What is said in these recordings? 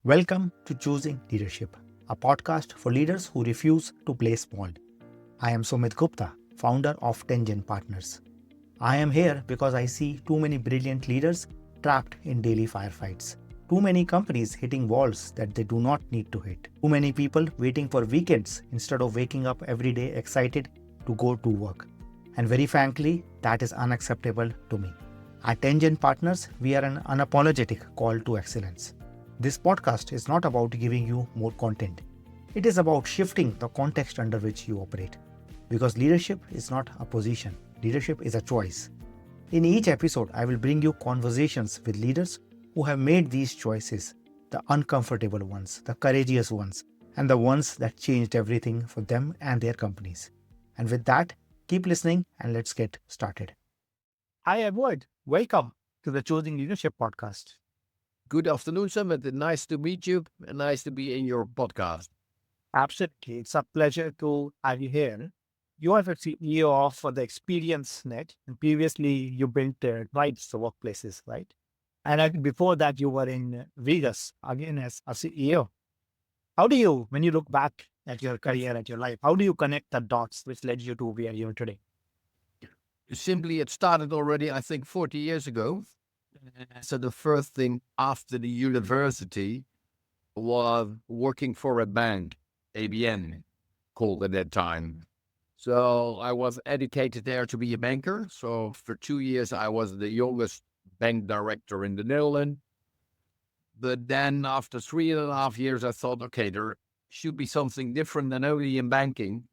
Welcome to Choosing Leadership, a podcast for leaders who refuse to play small. I am Sumit Gupta, founder of Tengen Partners. I am here because I see too many brilliant leaders trapped in daily firefights. Too many companies hitting walls that they do not need to hit. Too many people waiting for weekends instead of waking up every day excited to go to work. And very frankly, that is unacceptable to me. At Tengen Partners, we are an unapologetic call to excellence. This podcast is not about giving you more content. It is about shifting the context under which you operate. Because leadership is not a position, leadership is a choice. In each episode, I will bring you conversations with leaders who have made these choices, the uncomfortable ones, the courageous ones, and the ones that changed everything for them and their companies. And with that, keep listening and let's get started. Hi, Edward. Welcome to the Choosing Leadership podcast. Good afternoon, Sumit. Nice to meet you and nice to be in your podcast. Absolutely. It's a pleasure to have you here. You are the CEO of the Experience Net, and previously you built Tribes, the workplaces, right? And before that, you were in Vegas, again as a CEO. How do you, when you look back at your career, at your life, how do you connect the dots which led you to where you are today? Simply, it started already, I think, 40 years ago. So the first thing after the university was working for a bank, ABN, called at that time. So I was educated there to be a banker. So for 2 years, I was the youngest bank director in the Netherlands. But then after 3.5 years, I thought, okay, there should be something different than only in banking.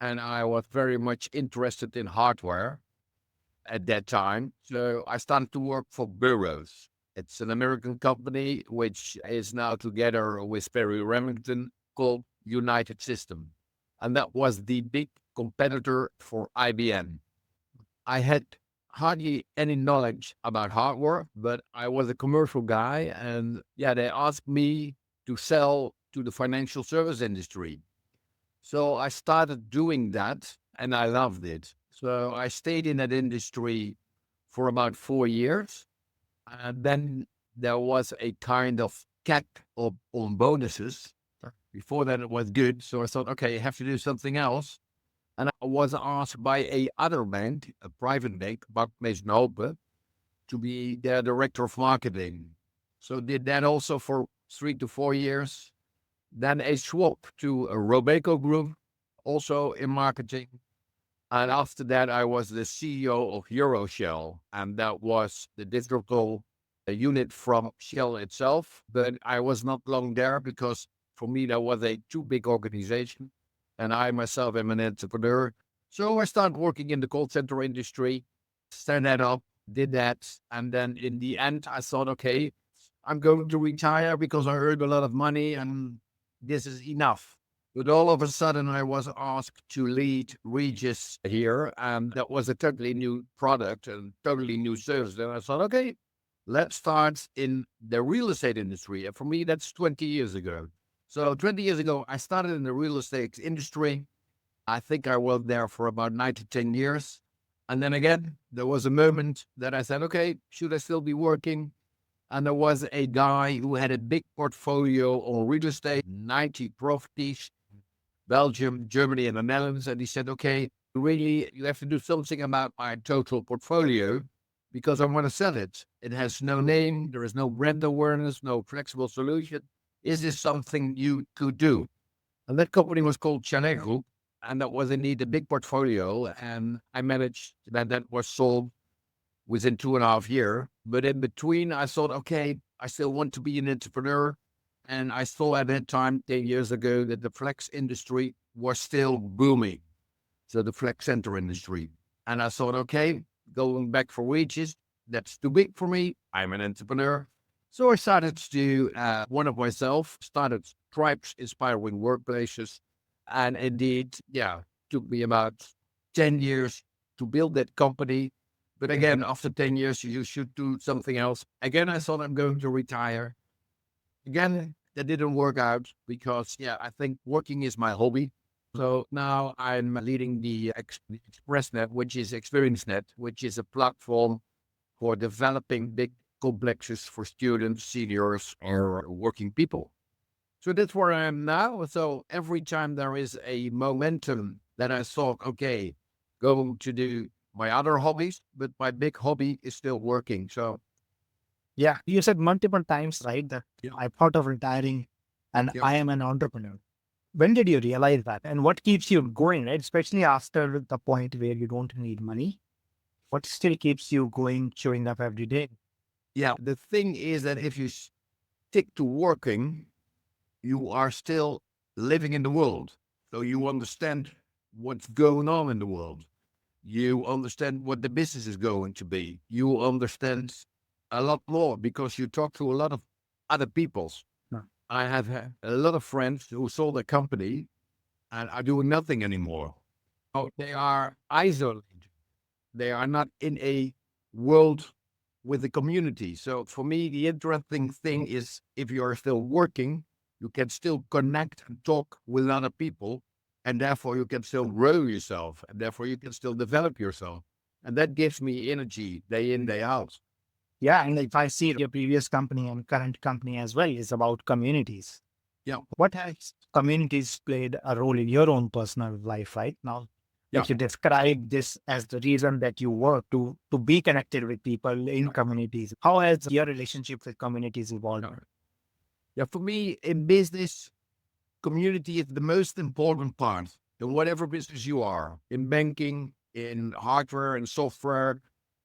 And I was very much interested in hardware at that time. So I started to work for Burroughs. It's an American company which is now together with Perry Remington called United System. And that was the big competitor for IBM. I had hardly any knowledge about hardware, but I was a commercial guy. And they asked me to sell to the financial service industry. So I started doing that and I loved it. So I stayed in that industry for about 4 years. And then there was a kind of cap on bonuses. Before that, it was good. So I thought, okay, I have to do something else. And I was asked by a other bank, a private bank, Bank Hope, to be their director of marketing. So did that also for 3 to 4 years. Then a swap to a Robeco group, also in marketing. And after that, I was the CEO of Euroshell, and that was the digital unit from Shell itself. But I was not long there because for me, that was a too big organization. And I myself am an entrepreneur. So I started working in the call center industry, set that up, did that. And then in the end, I thought, okay, I'm going to retire because I earned a lot of money and this is enough. But all of a sudden, I was asked to lead Regis here, and that was a totally new product and totally new service. And I thought, okay, let's start in the real estate industry. And for me, that's 20 years ago. So 20 years ago, I started in the real estate industry. I think I was there for about 9 to 10 years. And then again, there was a moment that I said, okay, should I still be working? And there was a guy who had a big portfolio on real estate, 90 properties, Belgium, Germany, and the Netherlands. And he said, okay, really, you have to do something about my total portfolio because I want to sell it. It has no name. There is no brand awareness, no flexible solution. Is this something you could do? And that company was called Chanel Group. And that was indeed a big portfolio. And I managed that was sold within 2.5 years. But in between, I thought, okay, I still want to be an entrepreneur. And I saw at that time, 10 years ago, that the flex industry was still booming. So the flex center industry. And I thought, okay, going back for wages, that's too big for me. I'm an entrepreneur. So I started to one of myself, started Tribes Inspiring Workplaces. And indeed, took me about 10 years to build that company. But again, after 10 years, you should do something else. Again, I thought I'm going to retire. Again, that didn't work out because, I think working is my hobby. So now I'm leading the ExpressNet, which is ExperienceNet, which is a platform for developing big complexes for students, seniors, or working people. So that's where I am now. So every time there is a momentum that I thought, okay, going to do my other hobbies, but my big hobby is still working. So Yeah, you said multiple times, right, that yeah, I thought of retiring and yeah. I am an entrepreneur. When did you realize that? And what keeps you going, right? Especially after the point where you don't need money. What still keeps you going, showing up every day? Yeah. The thing is that if you stick to working, you are still living in the world. So you understand what's going on in the world. You understand what the business is going to be. You understand a lot more because you talk to a lot of other peoples. No. I have had a lot of friends who sold a company and are doing nothing anymore. Oh, they are isolated. They are not in a world with the community. So for me, the interesting thing is if you are still working, you can still connect and talk with other people, and therefore you can still grow yourself, and therefore you can still develop yourself. And that gives me energy day in, day out. Yeah, and if I see your previous company and current company as well, is about communities. Yeah. What has communities played a role in your own personal life right now? Yeah. If you describe this as the reason that you work to be connected with people in communities, how has your relationship with communities evolved? Yeah. Yeah. For me, in business, community is the most important part in whatever business you are, in banking, in hardware and software,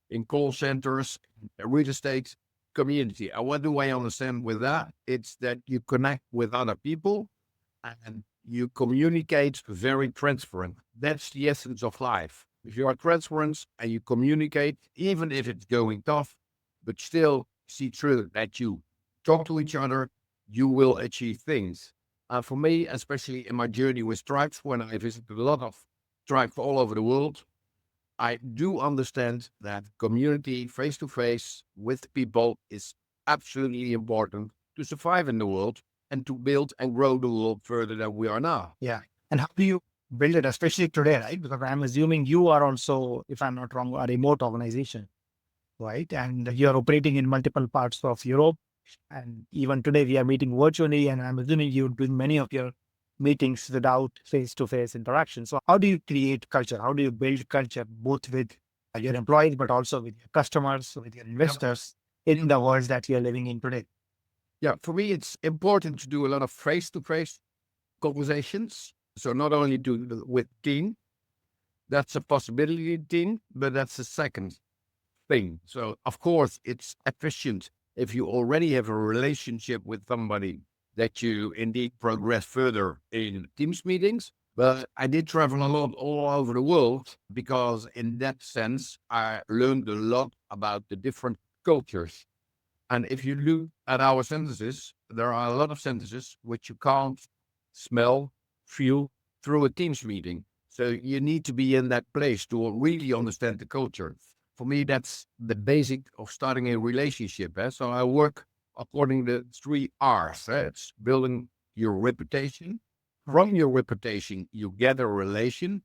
in call centers, real estate, community. And what do I understand with that? It's that you connect with other people and you communicate very transparent. That's the essence of life. If you are transparent and you communicate, even if it's going tough, but still see through that you talk to each other, you will achieve things. For me, especially in my journey with tribes, when I visited a lot of tribes all over the world, I do understand that community face to face with people is absolutely important to survive in the world and to build and grow the world further than we are now. Yeah. And how do you build it, especially today, right? Because I'm assuming you are also, if I'm not wrong, a remote organization, right? And you're operating in multiple parts of Europe. And even today, we are meeting virtually. And I'm assuming you're doing many of your meetings without face to face interaction. So, how do you create culture? How do you build culture both with your employees, but also with your customers, with your investors in the world that we are living in today? Yeah, for me, it's important to do a lot of face to face conversations. So not only do with team, that's a possibility in team, but that's the second thing. So of course it's efficient if you already have a relationship with somebody that you indeed progress further in Teams meetings. But I did travel a lot all over the world because in that sense, I learned a lot about the different cultures. And if you look at our sentences, there are a lot of sentences which you can't smell, feel through a Teams meeting. So you need to be in that place to really understand the culture. For me, that's the basic of starting a relationship. So I work according to 3 R's. It's building your reputation. From your reputation, you get a relation.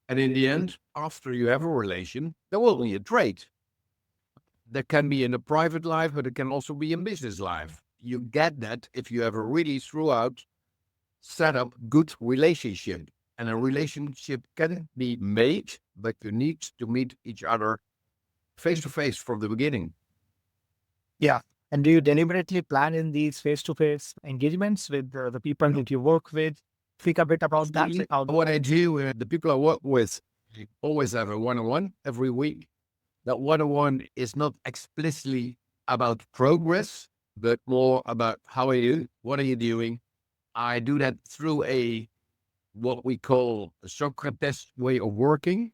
And in the end, after you have a relation, there will be a trade. That can be in a private life, but it can also be in business life. You get that if you have a really throughout set up good relationship. And a relationship can be made, but you need to meet each other face to face from the beginning. Yeah. And do you deliberately plan in these face to face engagements with the people that you work with? Speak a bit about that. Like how What I do, the people I work with, I always have a one-on-one every week. That one-on-one is not explicitly about progress, but more about how are you, what are you doing. I do that through a what we call a Socrates way of working.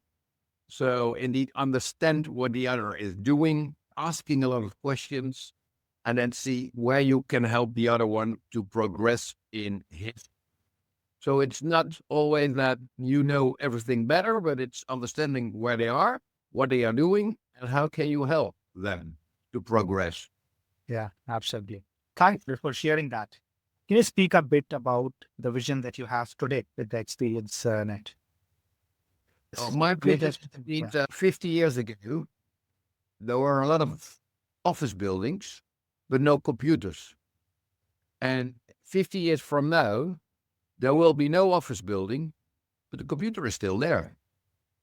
So indeed, understand what the other is doing, asking a lot of questions, and then see where you can help the other one to progress in his. So it's not always that you know everything better, but it's understanding where they are, what they are doing, and how can you help them to progress. Yeah, absolutely. Thanks for sharing that. Can you speak a bit about the vision that you have today with the experience net? My Latest, business yeah. is 50 years ago. There were a lot of office buildings, but no computers. And 50 years from now, there will be no office building, but the computer is still there.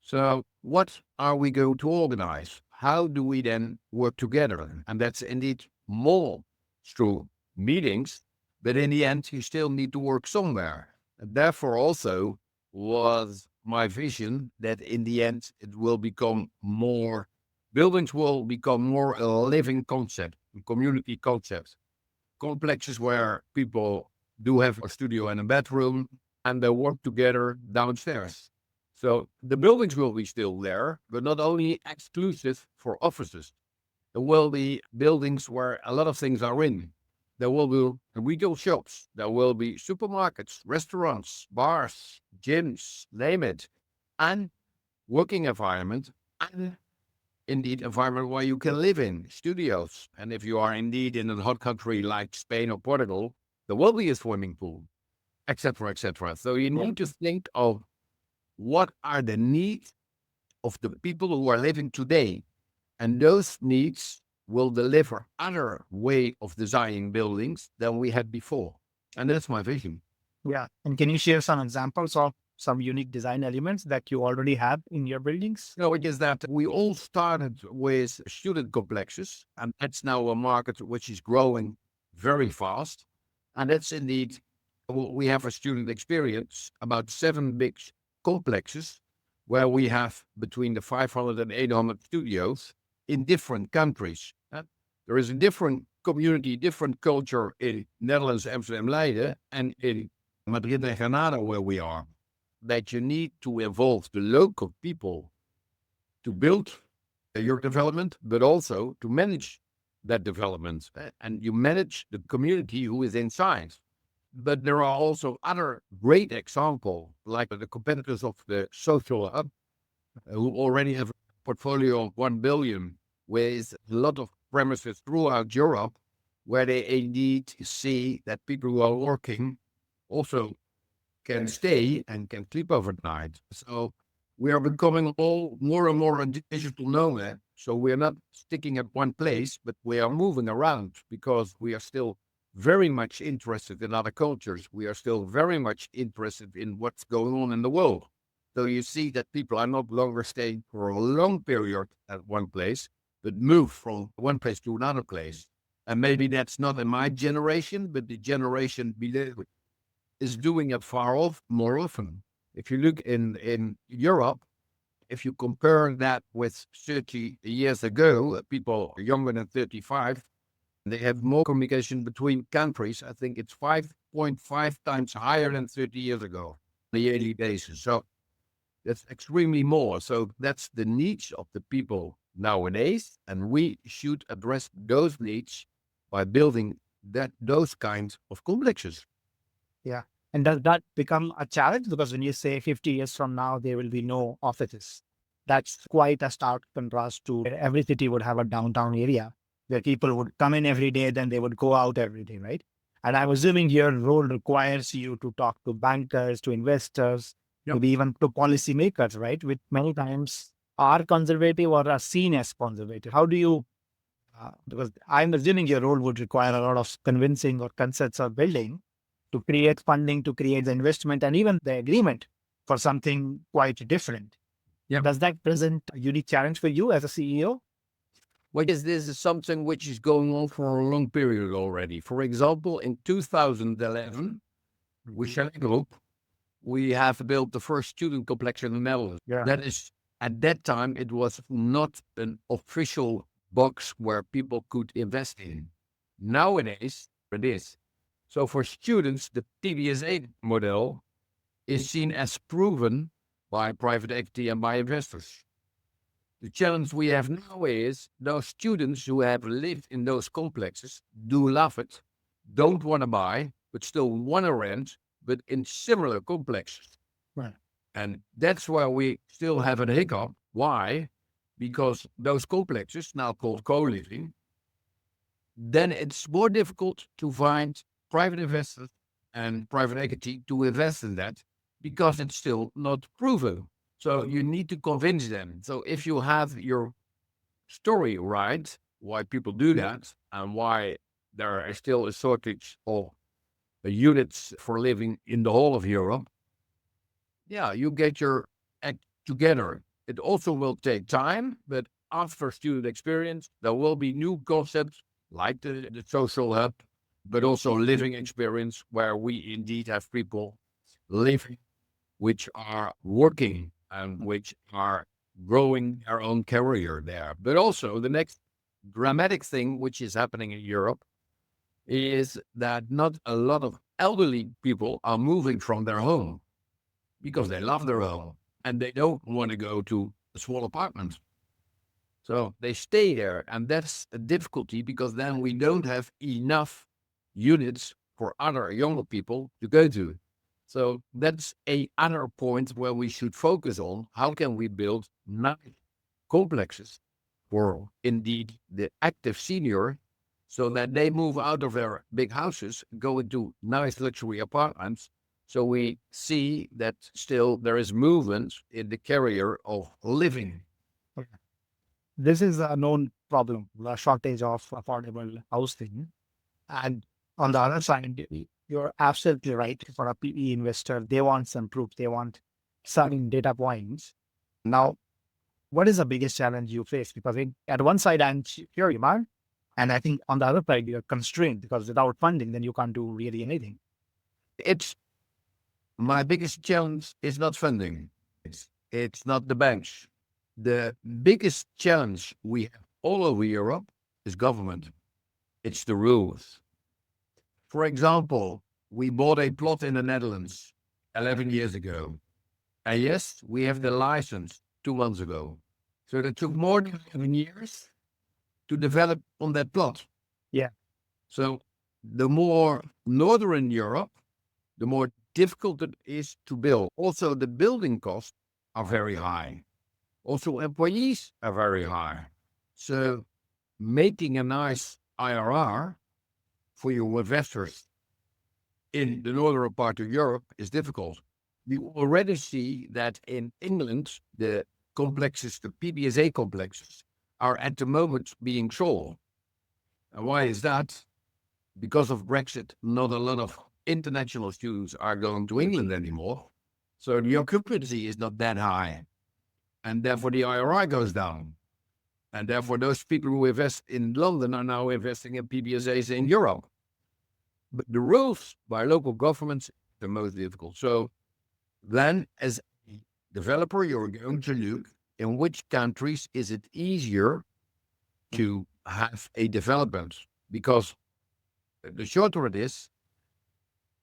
So what are we going to organize? How do we then work together? And that's indeed more through meetings, but in the end, you still need to work somewhere. And therefore also was my vision that in the end, it will become more, buildings will become more a living concept, a community concept. Complexes where people do have a studio and a bedroom and they work together downstairs. So the buildings will be still there, but not only exclusive for offices. There will be buildings where a lot of things are in. There will be retail shops. There will be supermarkets, restaurants, bars, gyms, name it, and working environment, and indeed environment where you can live in, studios. And if you are indeed in a hot country like Spain or Portugal, there will be a swimming pool, etc., etc. So you need to think of what are the needs of the people who are living today. And those needs will deliver other way of designing buildings than we had before. And that's my vision. Yeah. And can you share some examples of some unique design elements that you already have in your buildings? No, it is that we all started with student complexes, and that's now a market which is growing very fast. And that's indeed, we have a student experience, about 7 big complexes, where we have between the 500 and 800 studios in different countries. There is a different community, different culture in Netherlands, Amsterdam, Leiden, and in Madrid and Granada, where we are, that you need to involve the local people to build your development, but also to manage that development. And you manage the community who is inside. But there are also other great examples, like the competitors of the social hub, who already have a portfolio of 1 billion, with a lot of premises throughout Europe, where they indeed see that people who are working also can stay and can sleep overnight. So we are becoming all more and more a digital nomad. So we are not sticking at one place, but we are moving around because we are still very much interested in other cultures. We are still very much interested in what's going on in the world. So you see that people are not longer staying for a long period at one place, but move from one place to another place. And maybe that's not in my generation, but the generation below is doing it far off more often. If you look in Europe, if you compare that with 30 years ago, people younger than 35, they have more communication between countries. I think it's 5.5 times higher than 30 years ago on a yearly basis. So that's extremely more. So that's the needs of the people nowadays. And we should address those needs by building those kinds of complexes. Yeah. And does that become a challenge? Because when you say 50 years from now, there will be no offices, that's quite a stark contrast to where every city would have a downtown area where people would come in every day, then they would go out every day, right? And I'm assuming your role requires you to talk to bankers, to investors, maybe even to policymakers, right? Which many times are conservative or are seen as conservative. How do you, because I'm assuming your role would require a lot of convincing or concepts of building to create funding, to create the investment, and even the agreement for something quite different. Yeah. Does that present a unique challenge for you as a CEO? Well, yes, this is something which is going on for a long period already. For example, in 2011, with Shell Group, we have built the first student complex in the Netherlands. Yeah. That is, at that time, it was not an official box where people could invest in. Nowadays, it is. So for students, the PBSA model is seen as proven by private equity and by investors. The challenge we have now is those students who have lived in those complexes do love it, don't want to buy, but still want to rent, but in similar complexes. Right. And that's where we still have a hiccup. Why? Because those complexes, now called co-living, then it's more difficult to find private investors and private equity to invest in that because it's still not proven. So you need to convince them. So if you have your story right, why people do that and why there is still a shortage of units for living in the whole of Europe. Yeah, you get your act together. It also will take time, but after student experience, there will be new concepts like the social hub, but also living experience where we indeed have people living, which are working and which are growing their own career there. But also the next dramatic thing which is happening in Europe is that not a lot of elderly people are moving from their home because they love their home and they don't want to go to a small apartment. So they stay there. And that's a difficulty because then we don't have enough units for other younger people to go to. So that's another point where we should focus on how can we build nice complexes for indeed the active senior so that they move out of their big houses, go into nice luxury apartments. So we see that still there is movement in the career of living. This is a known problem, the shortage of affordable housing. And on the other side, you're absolutely right. For a PE investor, they want some proof, they want some data points. Now, what is the biggest challenge you face? Because at one side, I'm sure you are. And I think on the other side, you're constrained because without funding, then you can't do really anything. It's my biggest challenge is not funding. It's not the banks. The biggest challenge we have all over Europe is government. It's the rules. For example, we bought a plot in the Netherlands 11 years ago. And yes, we have the license 2 months ago. So it took more than 11 years to develop on that plot. Yeah. So the more northern Europe, the more difficult it is to build. Also, the building costs are very high. Also, employees are very high. So making a nice IRR for your investors in the northern part of Europe is difficult. We already see that in England, the complexes, the PBSA complexes, are at the moment being sold. And why is that? Because of Brexit, not a lot of international students are going to England anymore. So the occupancy is not that high. And therefore the IRR goes down. And therefore those people who invest in London are now investing in PBSAs in Europe. But the rules by local governments are the most difficult. So then as a developer, you're going to look in which countries is it easier to have a development? Because the shorter it is,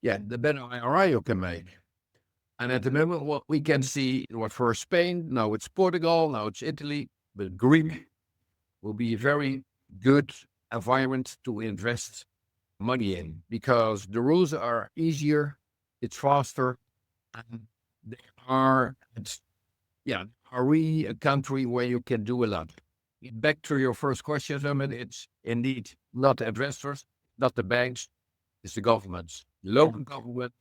the better IRR you can make. And at the moment, what we can see, what first Spain, now it's Portugal, now it's Italy, but Greece will be a very good environment to invest money in because the rules are easier, it's faster, and they are, are really a country where you can do a lot. Back to your first question, Sumit, it's indeed not the investors, not the banks, it's the governments, local government,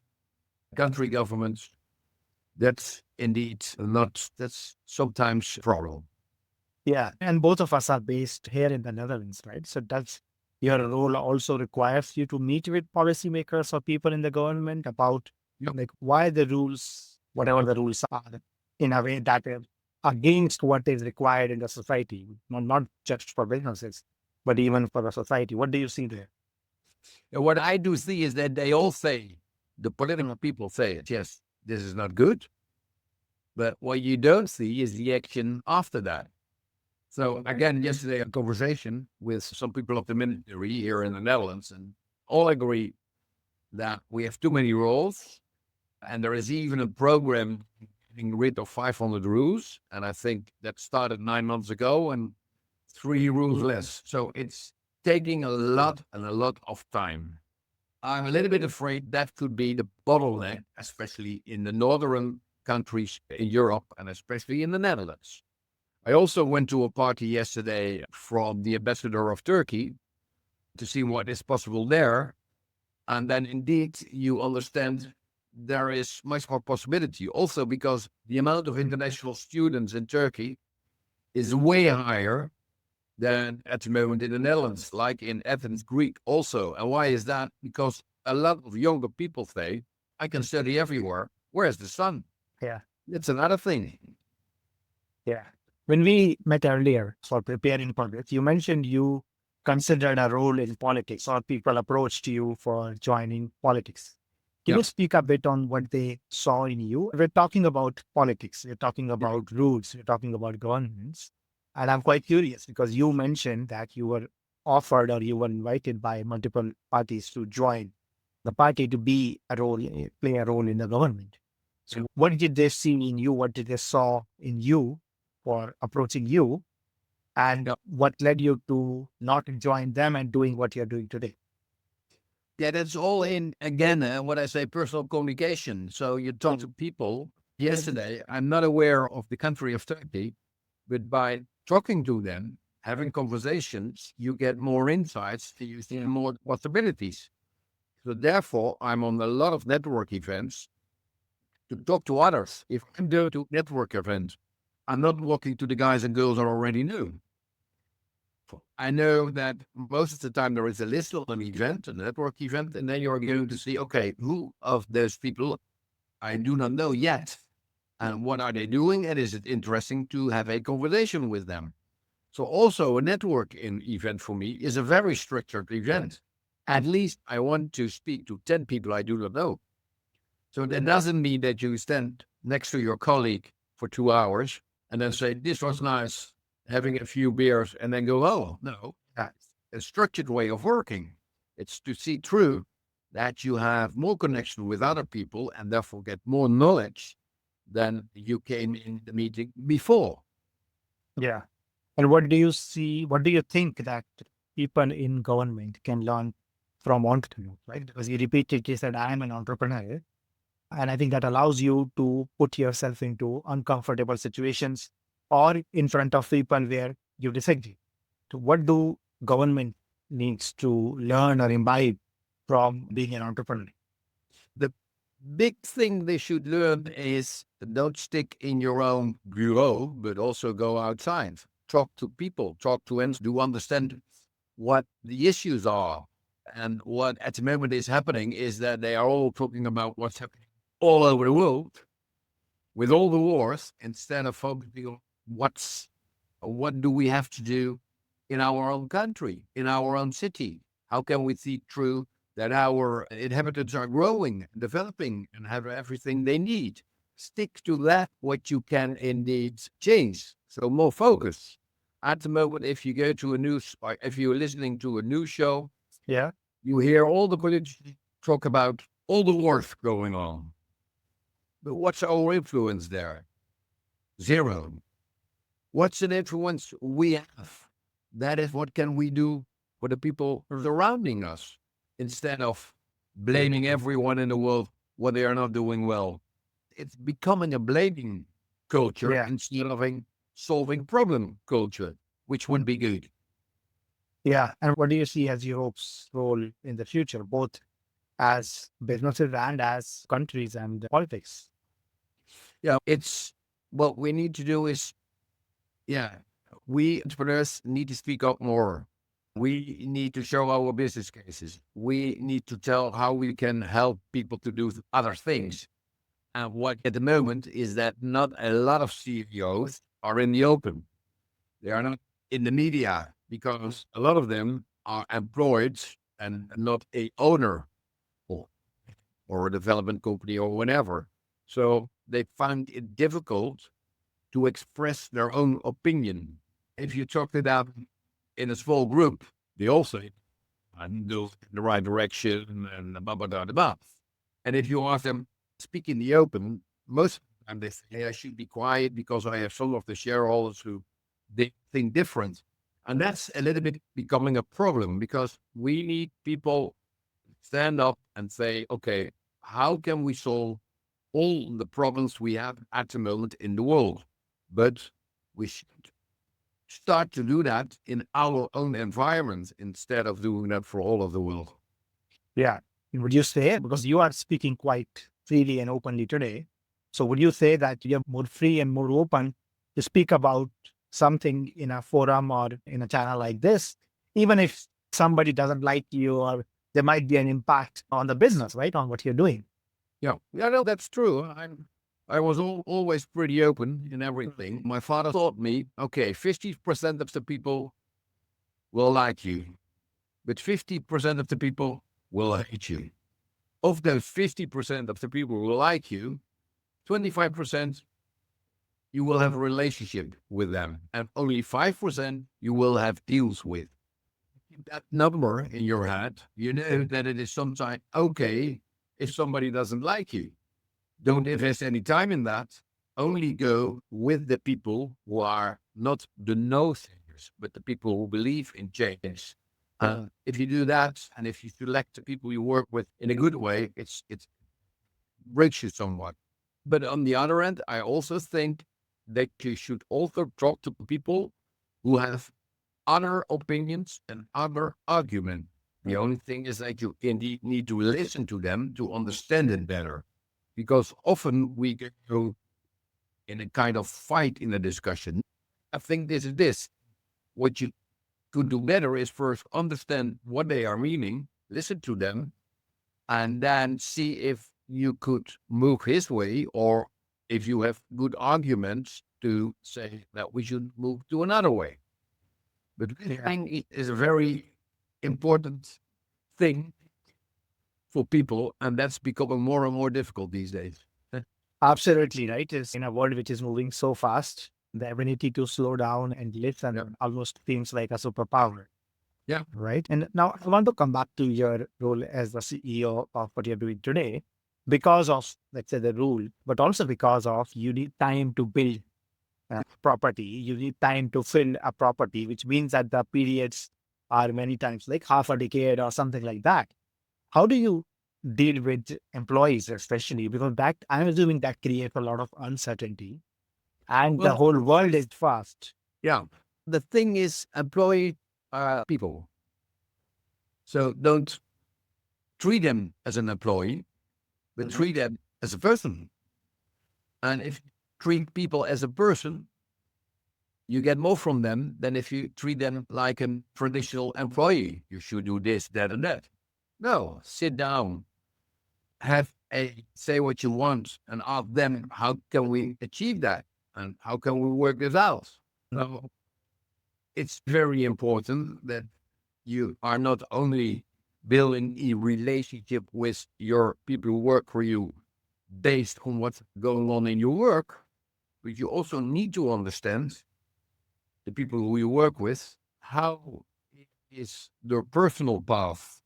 country governments. That's indeed that's sometimes a problem. Yeah. And both of us are based here in the Netherlands, right? So does your role also requires you to meet with policymakers or people in the government about like why the rules, whatever the rules are, in a way that are against what is required in the society, not just for businesses, but even for the society. What do you see there? And what I do see is that they all say, the political people say it, yes, this is not good. But what you don't see is the action after that. So again, yesterday a conversation with some people of the military here in the Netherlands, and all agree that we have too many rules. And there is even a program getting rid of 500 rules. And I think that started 9 months ago and 3 rules less. So it's taking a lot of time. I'm a little bit afraid that could be the bottleneck, especially in the northern countries in Europe and especially in the Netherlands. I also went to a party yesterday from the ambassador of Turkey to see what is possible there. And then indeed you understand there is much more possibility also because the amount of international students in Turkey is way higher than at the moment in the Netherlands, like in Athens, Greek also. And why is that? Because a lot of younger people say, I can study everywhere. Where's the sun? Yeah. It's another thing. Yeah. When we met earlier for preparing for this, you mentioned you considered a role in politics or people approached you for joining politics. Can Yeah. you speak a bit on what they saw in you? We're talking about politics, we're talking about rules, we're talking about governance. And I'm quite curious because you mentioned that you were offered or you were invited by multiple parties to join the party to be a role, play a role in the government. Yeah. So what did they see in you? What did they saw in you for approaching you? And Yeah. what led you to not join them and doing what you're doing today? Yeah, that's all in, again, what I say, personal communication. So you talk to people. Yesterday, I'm not aware of the country of Turkey, but by talking to them, having conversations, you get more insights, you see more possibilities. So therefore, I'm on a lot of network events to talk to others. If I'm going to network events, I'm not walking to the guys and girls I already knew. I know that most of the time there is a list on an event, a network event, and then you're going to see, okay, who of those people I do not know yet, and what are they doing, and is it interesting to have a conversation with them? So also a networking event for me is a very structured event. At least I want to speak to 10 people I do not know. So that doesn't mean that you stand next to your colleague for 2 hours and then say, this was nice, having a few beers, and then go, oh, no, that's a structured way of working. It's to see through that you have more connection with other people and therefore get more knowledge than you came in the meeting before. Yeah. And what do you see? What do you think that people in government can learn from entrepreneurs, right? Because you repeatedly said, I am an entrepreneur. And I think that allows you to put yourself into uncomfortable situations or in front of people where you disagree. So what do government needs to learn or imbibe from being an entrepreneur? The big thing they should learn is don't stick in your own bureau, but also go outside, talk to people, talk to and do understand what the issues are. And what at the moment is happening is that they are all talking about what's happening all over the world with all the wars instead of focusing on what do we have to do in our own country, in our own city? How can we see through that our inhabitants are growing, developing, and have everything they need? Stick to that, what you can indeed change. So more focus. At the moment, if you go to a news, or if you're listening to a news show, Yeah. you hear all the politicians talk about all the wars going on. But what's our influence there? Zero. What's an influence we have? That is, what can we do for the people surrounding us instead of blaming everyone in the world what they are not doing well? It's becoming a blaming culture instead of a solving problem culture, which would be good. Yeah. And what do you see as Europe's role in the future, both as businesses and as countries and politics? Yeah, it's what we need to do is, we entrepreneurs need to speak up more. We need to show our business cases. We need to tell how we can help people to do other things. And what at the moment is that not a lot of CEOs are in the open. They are not in the media because a lot of them are employed and not a owner or a development company or whatever. So they find it difficult to express their own opinion. If you talk to them in a small group, they all say, I'm going in the right direction and blah, blah, blah, blah. And if you ask them, speak in the open, most of the time they say, hey, I should be quiet because I have some of the shareholders who they think different. And that's a little bit becoming a problem because we need people stand up and say, okay, how can we solve all the problems we have at the moment in the world? But we should start to do that in our own environment instead of doing that for all of the world. Yeah. Would you say, because you are speaking quite freely and openly today, so would you say that you're more free and more open to speak about something in a forum or in a channel like this, even if somebody doesn't like you, or there might be an impact on the business, right? On what you're doing. Yeah, no, that's true. I was always pretty open in everything. My father taught me, okay, 50% of the people will like you, but 50% of the people will hate you. Of those 50% of the people who like you, 25% you will have a relationship with them, and only 5% you will have deals with. Keep that number in your head. You know that it is sometimes okay if somebody doesn't like you. Don't invest any time in that. Only go with the people who are not the no thinkers, but the people who believe in change. If you do that, and if you select the people you work with in a good way, it breaks you somewhat. But on the other end, I also think that you should also talk to people who have other opinions and other arguments. The only thing is that you indeed need to listen to them to understand it better. Because often we go in a kind of fight in a discussion. I think this is this. What you could do better is first understand what they are meaning, listen to them, and then see if you could move his way, or if you have good arguments to say that we should move to another way. But I think it is a very important thing for people, and that's becoming more and more difficult these days. Absolutely right. It's in a world which is moving so fast, the ability to slow down and listen almost seems like a superpower. Yeah. Right. And now I want to come back to your role as the CEO of what you're doing today, because of, let's say, the rule, but also because of you need time to build property. You need time to fill a property, which means that the periods are many times like half a decade or something like that. How do you deal with employees, especially because that I'm assuming that creates a lot of uncertainty, and the Well, whole world is fast. yeah. The thing is, employee people. So don't treat them as an employee, but treat them as a person. And if you treat people as a person, you get more from them than if you treat them like a traditional employee. You should do this, that, and that. No, sit down, say what you want, and ask them, how can we achieve that? And how can we work this out? So it's very important that you are not only building a relationship with your people who work for you based on what's going on in your work, but you also need to understand the people who you work with, how is their personal path?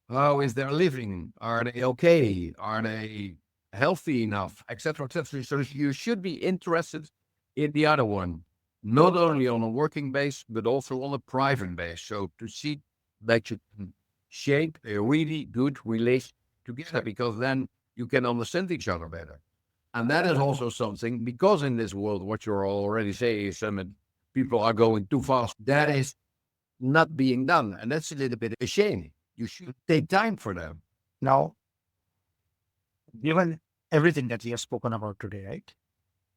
How is their living? Are they okay? Are they healthy enough? Etc. etc. So you should be interested in the other one, not only on a working base, but also on a private base. So to see that you can shape a really good relation together, because then you can understand each other better. And that is also something, because in this world, what you're already saying is people are going too fast. That is not being done. And that's a little bit a shame. You should take time for them. Now, given everything that we have spoken about today, right?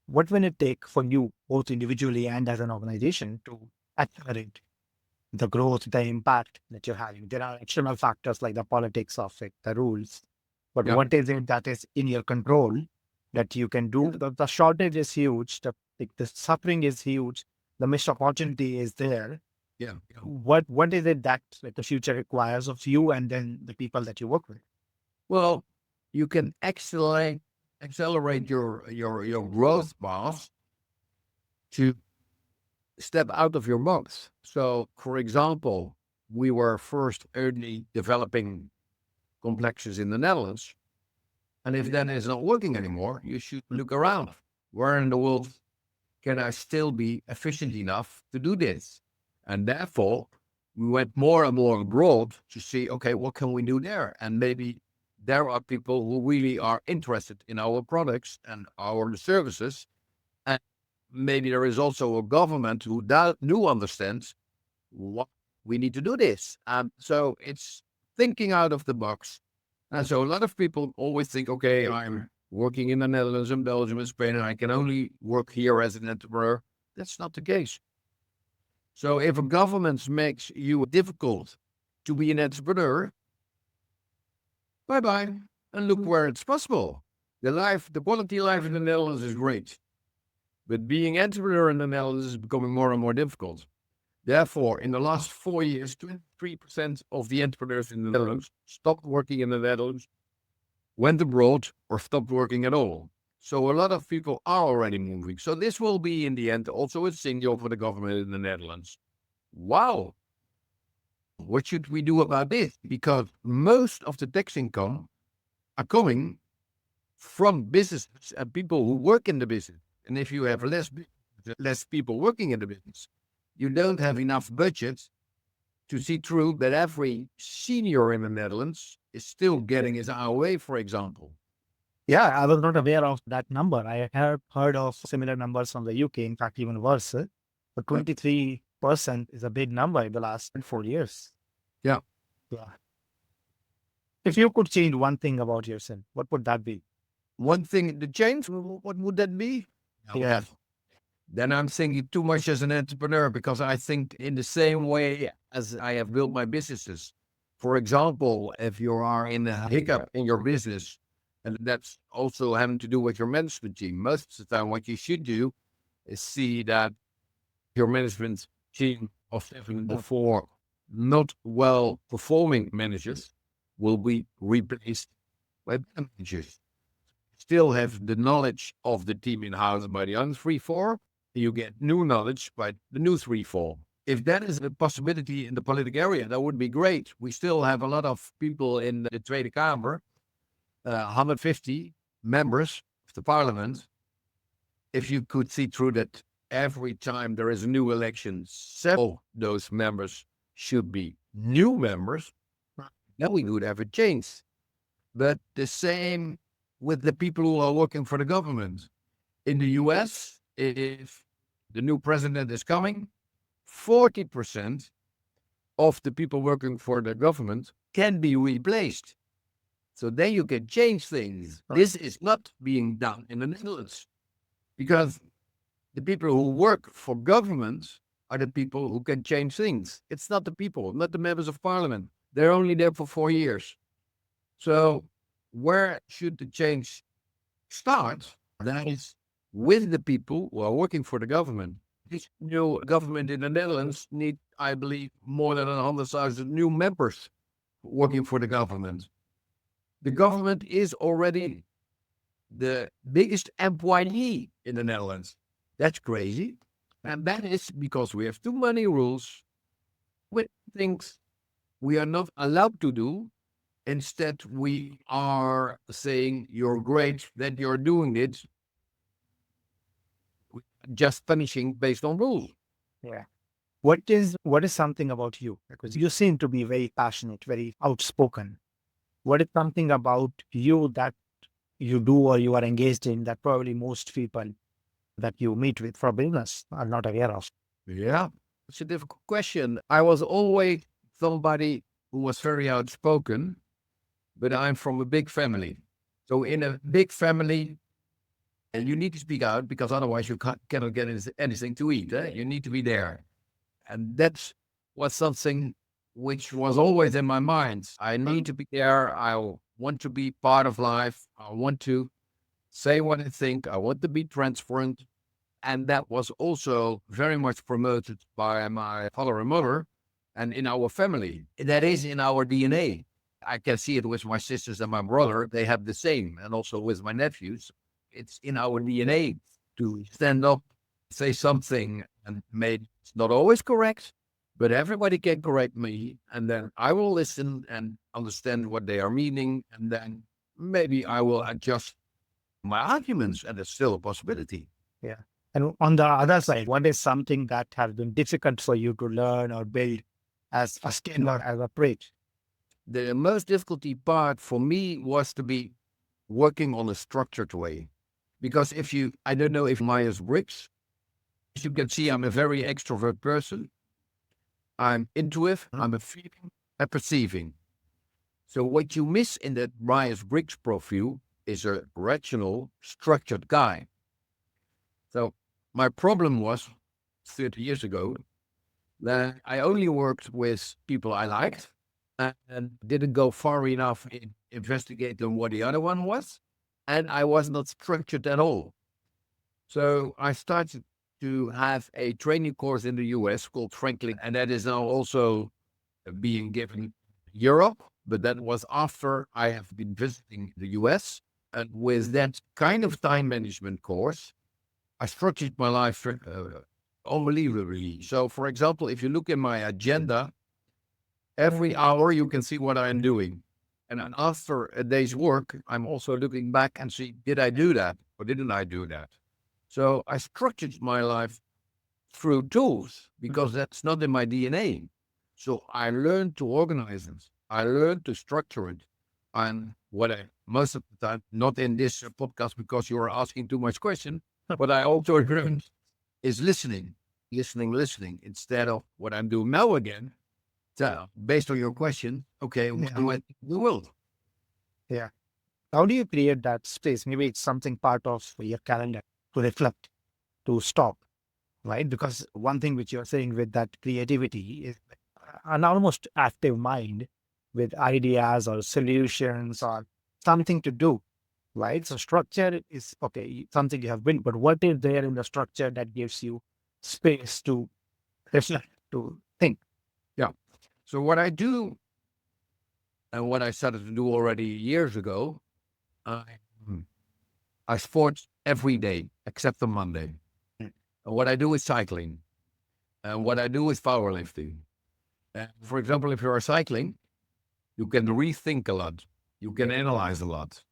What will it take for you, both individually and as an organization, to accelerate the growth, the impact that you're having? There are external factors like the politics of it, the rules, but Yeah. what is it that is in your control that you can do? The shortage is huge. The suffering is huge. The missed opportunity is there. Yeah. What is it that the future requires of you and then the people that you work with? Well, you can accelerate your growth path to step out of your box. So, for example, we were first only developing complexes in the Netherlands. And if that is not working anymore, you should look around. Where in the world can I still be efficient enough to do this? And therefore, we went more and more abroad to see, okay, what can we do there? And maybe there are people who really are interested in our products and our services. And maybe there is also a government who do understand what we need to do this. So it's thinking out of the box. And so a lot of people always think, okay, I'm working in the Netherlands and Belgium and Spain, and I can only work here as an entrepreneur. That's not the case. So if a government makes you difficult to be an entrepreneur, bye-bye, and look where it's possible. The quality life in the Netherlands is great, but being entrepreneur in the Netherlands is becoming more and more difficult. Therefore, in the last 4 years, 23% of the entrepreneurs in the Netherlands stopped working in the Netherlands, went abroad, or stopped working at all. So a lot of people are already moving. So this will be, in the end, also a signal for the government in the Netherlands. Wow, what should we do about this? Because most of the tax income are coming from businesses and people who work in the business. And if you have less people working in the business, you don't have enough budget to see through that every senior in the Netherlands is still getting his AOA, for example. Yeah, I was not aware of that number. I have heard of similar numbers from the UK, in fact, even worse. But 23% is a big number in the last 4 years. Yeah. Yeah. If you could change one thing about yourself, what would that be? One thing to change, what would that be? Yeah. Then I'm thinking too much as an entrepreneur, because I think in the same way as I have built my businesses. For example, if you are in a hiccup in your business, and that's also having to do with your management team, most of the time what you should do is see that your management team of 7 or 4 not well performing managers will be replaced by better managers. Still have the knowledge of the team in house by the other 3-4. You get new knowledge by the new 3-4. If that is a possibility in the political area, that would be great. We still have a lot of people in the Tweede Kamer, 150 members of the parliament. If you could see through that every time there is a new election, several of those members should be new members, then we would have a change. But the same with the people who are working for the government. In the US, if the new president is coming, 40% of the people working for the government can be replaced. So then you can change things. This is not being done in the Netherlands, because the people who work for government are the people who can change things. It's not the people, not the members of parliament. They're only there for 4 years. So where should the change start? That is with the people who are working for the government. This new government in the Netherlands need, I believe, more than 100,000 new members working for the government. The government is already the biggest employee in the Netherlands. That's crazy. And that is because we have too many rules with things we are not allowed to do. Instead, we are saying, you're great that you're doing it, just punishing based on rules. Yeah. What is something about you? Because you seem to be very passionate, very outspoken. What is something about you that you do or you are engaged in that probably most people that you meet with for business are not aware of? Yeah, it's a difficult question. I was always somebody who was very outspoken, but I'm from a big family. So in a big family, and you need to speak out, because otherwise you cannot get anything to eat. You need to be there. And that was something which was always in my mind. I need to be there. I want to be part of life. I want to say what I think. I want to be transparent. And that was also very much promoted by my father and mother and in our family. That is in our DNA. I can see it with my sisters and my brother. They have the same. And also with my nephews. It's in our DNA to stand up, say something, and maybe it's not always correct, but everybody can correct me. And then I will listen and understand what they are meaning. And then maybe I will adjust my arguments, and it's still a possibility. Yeah. And on the other side, what is something that has been difficult for you to learn or build as a skill or as a trait? The most difficulty part for me was to be working on a structured way. Because I don't know if Myers-Briggs, as you can see, I'm a very extrovert person. I'm intuitive, I'm a feeling, a perceiving. So what you miss in that Myers-Briggs profile is a rational, structured guy. So my problem was 30 years ago Then I only worked with people I liked and didn't go far enough in investigating what the other one was. And I was not structured at all. So I started to have a training course in the US called Franklin, and that is now also being given Europe. But that was after I have been visiting the US. And with that kind of time management course, I structured my life unbelievably. So, for example, if you look in my agenda, every hour you can see what I'm doing. And then after a day's work, I'm also looking back and see, did I do that or didn't I do that? So I structured my life through tools because that's not in my DNA. So I learned to organize it. I learned to structure it. And what I, most of the time, not in this podcast because you are asking too much question, what I also learned is listening, listening, instead of what I'm doing now again. So based on your question, okay, what do I think we will? Yeah. How do you create that space? Maybe it's something part of your calendar to reflect, to stop, right? Because one thing which you're saying with that creativity is an almost active mind with ideas or solutions or something to do, right? So structure is okay, something you have built, but what is there in the structure that gives you space to reflect, to think? Yeah. So what I do and what I started to do already years ago, I, I sport every day except on Monday. Mm. And what I do is cycling. And what I do is powerlifting. For example, if you are cycling, you can rethink a lot. You can analyze a lot.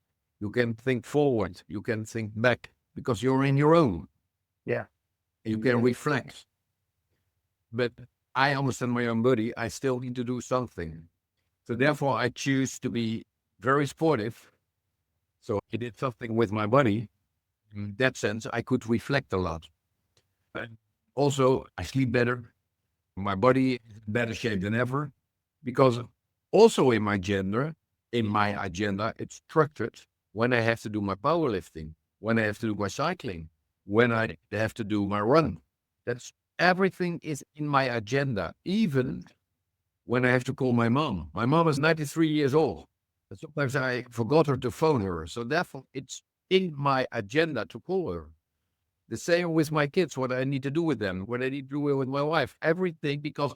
You can think forward. You can think back because you're in your own. Yeah. You can reflect. But I understand my own body. I still need to do something. So therefore, I choose to be very sportive. So I did something with my body. In that sense, I could reflect a lot. And also, I sleep better. My body is in better shape than ever because also in my agenda, it's structured when I have to do my powerlifting, when I have to do my cycling, when I have to do my run. That's everything is in my agenda, even when I have to call my mom. My mom is 93 years old. And sometimes I forgot her to phone her. So therefore, it's in my agenda to call her. The same with my kids, what I need to do with them, what I need to do with my wife, everything, because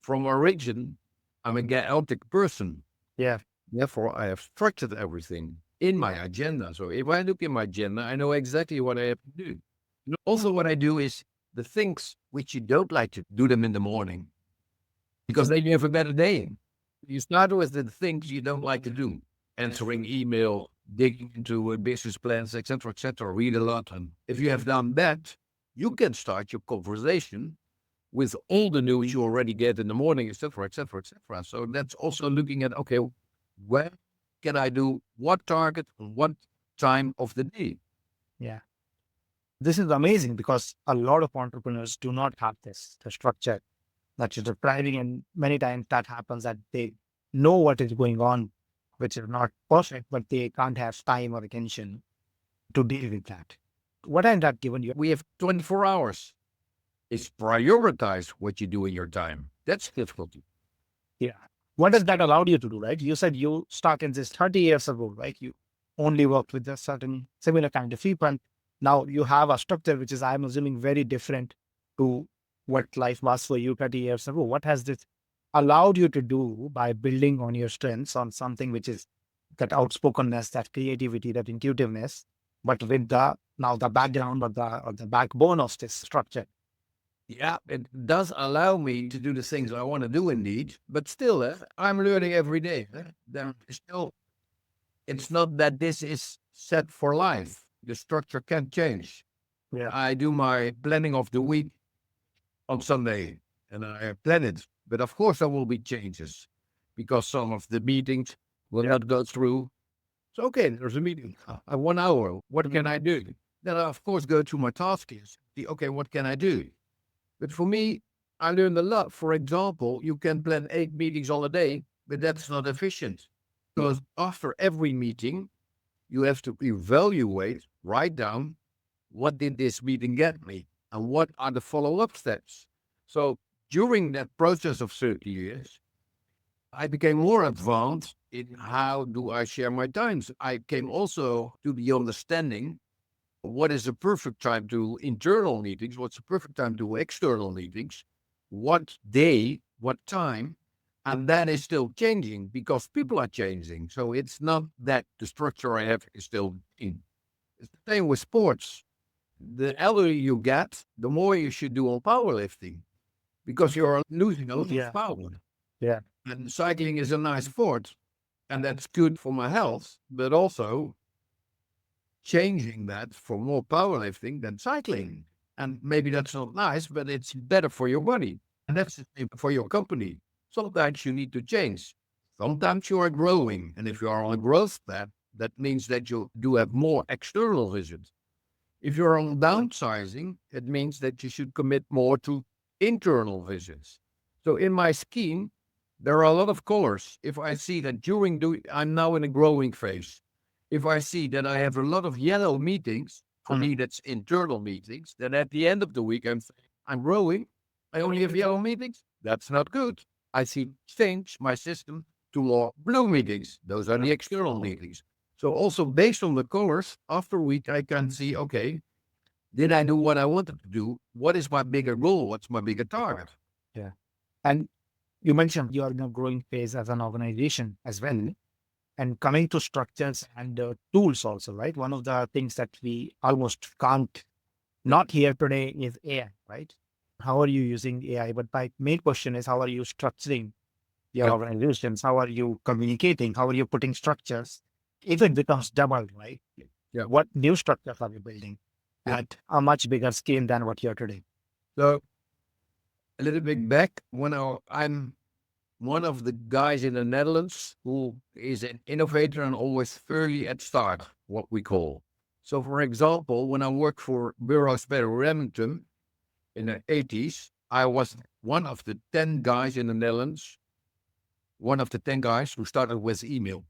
from origin, I'm a chaotic person. Yeah. Therefore, I have structured everything in my agenda. So if I look in my agenda, I know exactly what I have to do. And also, what I do is the things which you don't like to do them in the morning, because then you have a better day. You start with the things you don't like to do, answering email, digging into business plans, etc., read a lot. And if you have done that, you can start your conversation with all the news you already get in the morning, etc. So that's also looking at, okay, where can I do what target, what time of the day? Yeah. This is amazing because a lot of entrepreneurs do not have this, the structure that you're depriving, and many times that happens that they know what is going on, which is not perfect, but they can't have time or attention to deal with that. What has that given you? We have 24 hours. It's prioritize what you do in your time. That's difficult. Yeah. What does that allow you to do, right? You said you started this 30 years ago, right? You only worked with a certain similar kind of people. Now you have a structure which is, I'm assuming, very different to what life was for you 30 years ago. What has this allowed you to do by building on your strengths on something which is that outspokenness, that creativity, that intuitiveness, but with the now the background or the backbone of this structure? Yeah, it does allow me to do the things I want to do indeed, but still, I'm learning every day. There is still, it's not that this is set for life. The structure can change. Yeah. I do my planning of the week on Sunday and I plan it. But of course, there will be changes because some of the meetings will not go through. So, okay, there's a meeting, 1 hour. What can I do? Then I, of course, go to my task list. Okay, what can I do? But for me, I learned a lot. For example, you can plan 8 meetings on a day, but that's not efficient. Because after every meeting, you have to evaluate, write down, what did this meeting get me? And what are the follow-up steps? So during that process of 30 years, I became more advanced in how do I share my times. I came also to the understanding what is the perfect time to internal meetings, what's the perfect time to external meetings, what day, what time, and that is still changing because people are changing. So it's not that the structure I have is still in. It's the same with sports. The elder you get, the more you should do on powerlifting because you're losing a lot of power. Yeah. And cycling is a nice sport, and that's good for my health, but also changing that for more powerlifting than cycling. And maybe that's not nice, but it's better for your body. And that's the same for your company. Sometimes you need to change. Sometimes you are growing. And if you are on a growth path, that means that you do have more external visits. If you're on downsizing, it means that you should commit more to internal visits. So in my scheme, there are a lot of colors. If I see that I'm now in a growing phase. If I see that I have a lot of yellow meetings, for me, that's internal meetings, then at the end of the week, I'm saying, I'm growing. I only have yellow meetings. That's not good. I see change my system to more blue meetings. Those are the external meetings. So also based on the colors, after a week, I can see, okay, did I do what I wanted to do? What is my bigger goal? What's my bigger target? Yeah. And you mentioned you are in a growing phase as an organization as well. And coming to structures and tools also, right? One of the things that we almost can't not hear today is AI, right? How are you using AI? But my main question is, how are you structuring your organizations? How are you communicating? How are you putting structures? If it becomes double, right? Yeah. What new structures are you building at a much bigger scale than what you're today? So a little bit back when I'm one of the guys in the Netherlands who is an innovator and always early at start, what we call. So, for example, when I worked for Bureau Sperry Remington in the 80s, I was one of the 10 guys in the Netherlands, one of the 10 guys who started with email.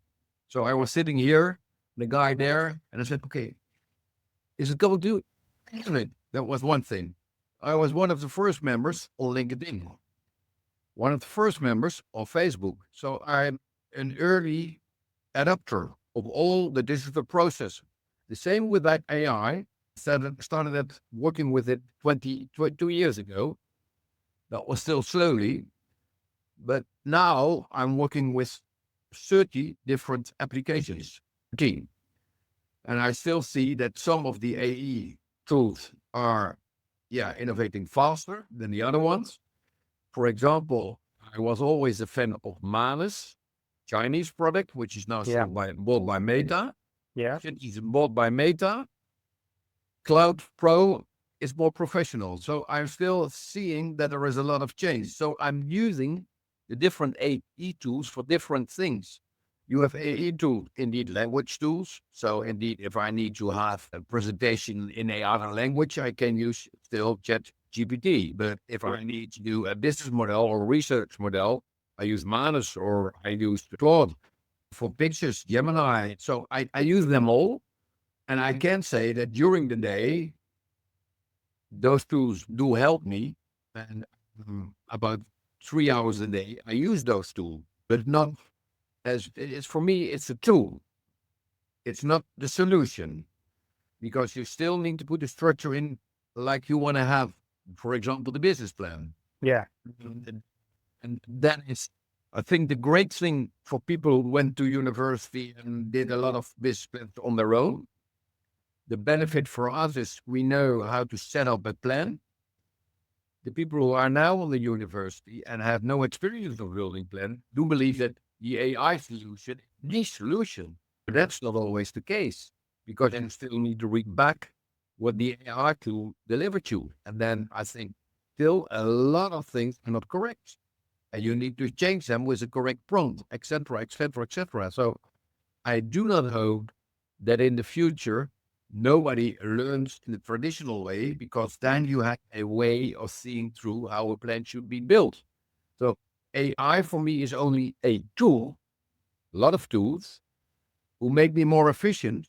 So I was sitting here, the guy there, and I said, okay, is it going to internet? That was one thing. I was one of the first members on LinkedIn, one of the first members of Facebook. So I'm an early adapter of all the digital process. The same with that AI. Started working with it 22 years ago. That was still slowly, but now I'm working with 30 different applications. 13. And I still see that some of the AE tools are, innovating faster than the other ones. For example, I was always a fan of Manus, Chinese product, which is now bought by Meta. Yeah. It is bought by Meta. Cloud Pro is more professional. So I'm still seeing that there is a lot of change. So I'm using the different AE tools for different things. You have AE tools, indeed, language tools. So indeed, if I need to have a presentation in a other language, I can use still ChatGPT. But if I need to do a business model or research model, I use Manus or I use Claude. For pictures, Gemini. So I use them all. And I can say that during the day, those tools do help me. And about 3 hours a day, I use those tools, but not as it's for me, it's a tool. It's not the solution because you still need to put the structure in like you want to have, for example, the business plan. Yeah. And that is, I think, the great thing for people who went to university and did a lot of business plans on their own. The benefit for us is we know how to set up a plan. The people who are now on the university and have no experience of building plan do believe that the AI solution is the solution. But that's not always the case because you still need to read back what the AI tool delivered you. And then I think still a lot of things are not correct. And you need to change them with the correct prompt, etc., etc., etc. So I do not hope that in the future nobody learns in the traditional way because then you have a way of seeing through how a plan should be built. So AI for me is only a tool, a lot of tools, who make me more efficient,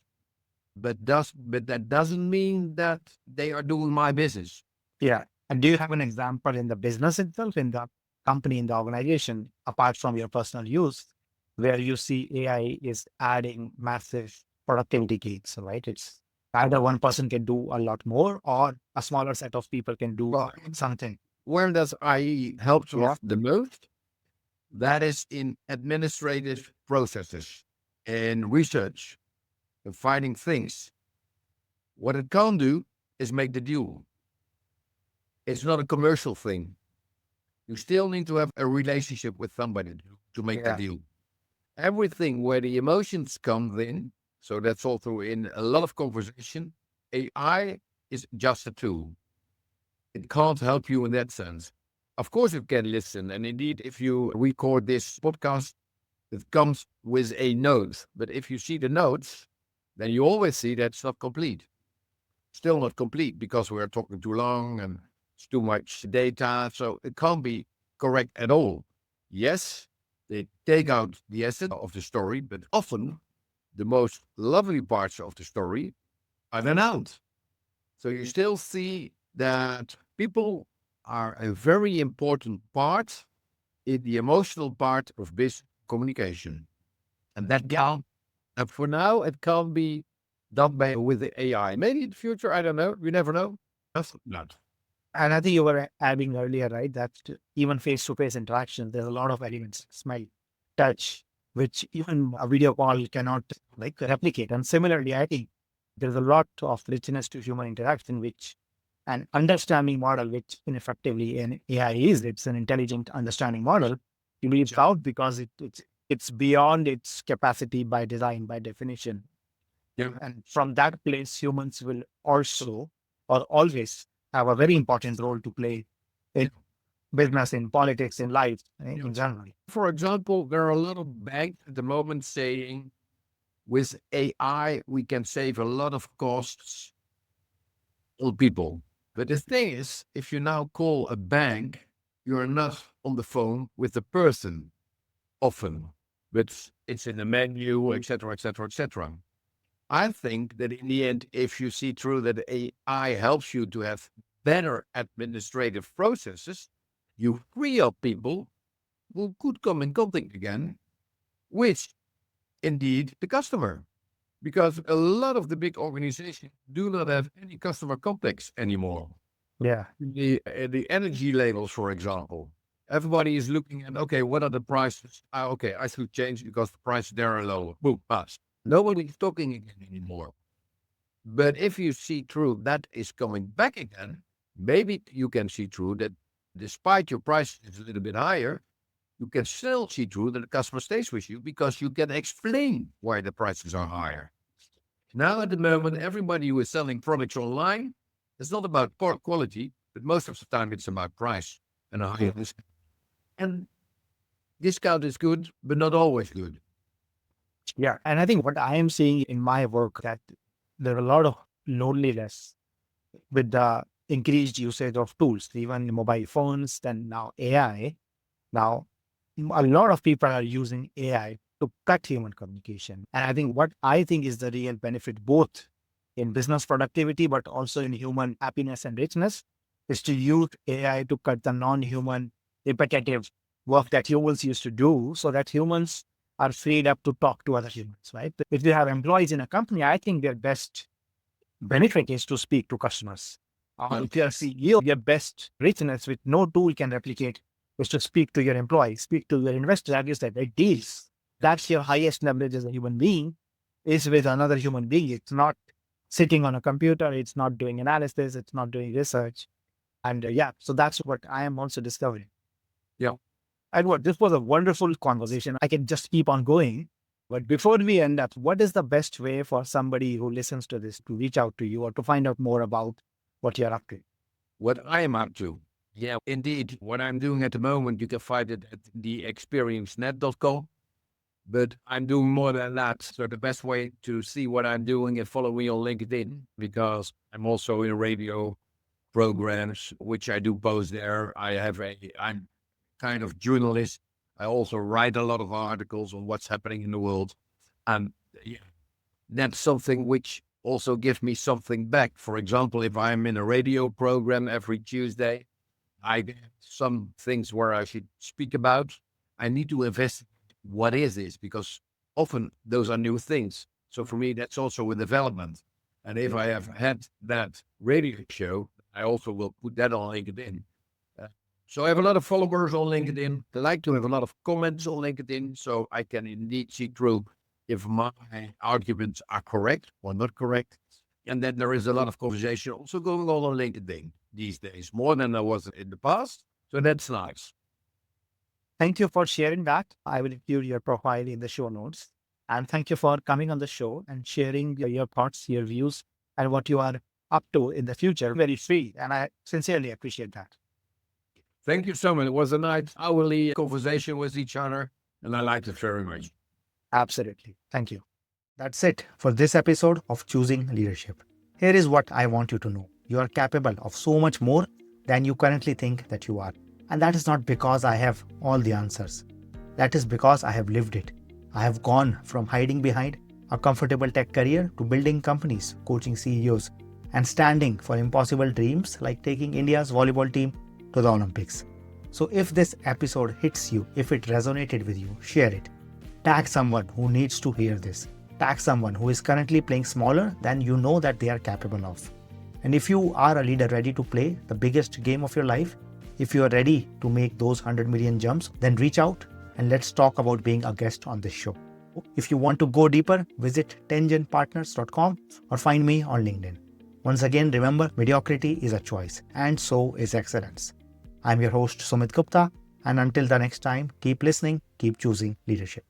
but that doesn't mean that they are doing my business. Yeah. And do you have an example in the business itself, in the company, in the organization, apart from your personal use, where you see AI is adding massive productivity gains, right? It's either one person can do a lot more or a smaller set of people can do Well, something. where does IE help Yeah. us the most? That is in administrative processes and research and finding things. What it can't do is make the deal. It's not a commercial thing. You still need to have a relationship with somebody to make the Yeah. deal. Everything where the emotions come in, so that's also in a lot of conversation, AI is just a tool. It can't help you in that sense. Of course, you can listen. And indeed, if you record this podcast, it comes with a note. But if you see the notes, then you always see that it's not complete. Still not complete because we're talking too long and it's too much data. So it can't be correct at all. Yes, they take out the essence of the story, but often the most lovely parts of the story are then out. So you still see that people are a very important part in the emotional part of business communication. And that can, and for now, it can be done by with the AI. Maybe in the future, I don't know. You never know. That's not. And I think you were adding earlier, right, that even face-to-face interaction, there's a lot of elements, smell, touch, which even a video call cannot like replicate. And similarly, I think there's a lot of richness to human interaction, which an understanding model, which ineffectively an AI is, it's an intelligent understanding model. You leave out because it's beyond its capacity by design, by definition. Yeah. And from that place, humans will also or always have a very important role to play in business, in politics, in life, in general. For example, there are a lot of banks at the moment saying with AI, we can save a lot of costs on people. But the thing is, if you now call a bank, you're not on the phone with the person often, but it's in the menu, etc., etc., etc. I think that in the end, if you see through that AI helps you to have better administrative processes, you free up people who could come in contact again with indeed the customer. Because a lot of the big organizations do not have any customer contacts anymore. Yeah. The energy labels, for example, everybody is looking at, okay, what are the prices? Okay, I should change because the prices there are lower. Boom, pass. Nobody's talking again anymore. But if you see through that is coming back again, maybe you can see through that despite your price is a little bit higher, you can still see through that the customer stays with you because you can explain why the prices are higher. Now, at the moment, everybody who is selling products online, it's not about quality, but most of the time it's about price and a higher discount. And discount is good, but not always good. Yeah. And I think what I am seeing in my work that there are a lot of loneliness with the increased usage of tools, even mobile phones, then now AI. Now, a lot of people are using AI to cut human communication. And I think what I think is the real benefit, both in business productivity, but also in human happiness and richness, is to use AI to cut the non-human repetitive work that humans used to do so that humans are freed up to talk to other humans, right? If you have employees in a company, I think their best benefit is to speak to customers. If you're a CEO, your best richness with no tool can replicate is to speak to your employees, speak to your investors, as you said, like deals. That's your highest leverage as a human being is with another human being. It's not sitting on a computer. It's not doing analysis. It's not doing research. And so that's what I am also discovering. Yeah. Edward, this was a wonderful conversation. I can just keep on going. But before we end up, what is the best way for somebody who listens to this to reach out to you or to find out more about what you're up to? What I am up to. Yeah, indeed. What I'm doing at the moment, you can find it at theexperiencenet.com. But I'm doing more than that. So the best way to see what I'm doing is follow me on LinkedIn because I'm also in radio programs, which I do post there. I'm kind of journalist. I also write a lot of articles on what's happening in the world. And yeah, that's something which also give me something back. For example, if I'm in a radio program every Tuesday, I get some things where I should speak about. I need to investigate what is this, because often those are new things. So for me, that's also a development. And if I have had that radio show, I also will put that on LinkedIn. So I have a lot of followers on LinkedIn. I like to have a lot of comments on LinkedIn, so I can indeed see through if my arguments are correct or not correct. And then there is a lot of conversation also going on LinkedIn these days, more than there was in the past. So that's nice. Thank you for sharing that. I will include your profile in the show notes. And thank you for coming on the show and sharing your thoughts, your views, and what you are up to in the future. Very free. And I sincerely appreciate that. Thank you so much. It was a nice hourly conversation with each other, and I liked it very much. Absolutely. Thank you. That's it for this episode of Choosing Leadership. Here is what I want you to know. You are capable of so much more than you currently think that you are. And that is not because I have all the answers. That is because I have lived it. I have gone from hiding behind a comfortable tech career to building companies, coaching CEOs, and standing for impossible dreams like taking India's volleyball team to the Olympics. So if this episode hits you, if it resonated with you, share it. Tag someone who needs to hear this. Tag someone who is currently playing smaller than you know that they are capable of. And if you are a leader ready to play the biggest game of your life, if you are ready to make those 100 million jumps, then reach out and let's talk about being a guest on this show. If you want to go deeper, visit tangentpartners.com or find me on LinkedIn. Once again, remember, mediocrity is a choice and so is excellence. I'm your host, Sumit Gupta, and until the next time, keep listening, keep choosing leadership.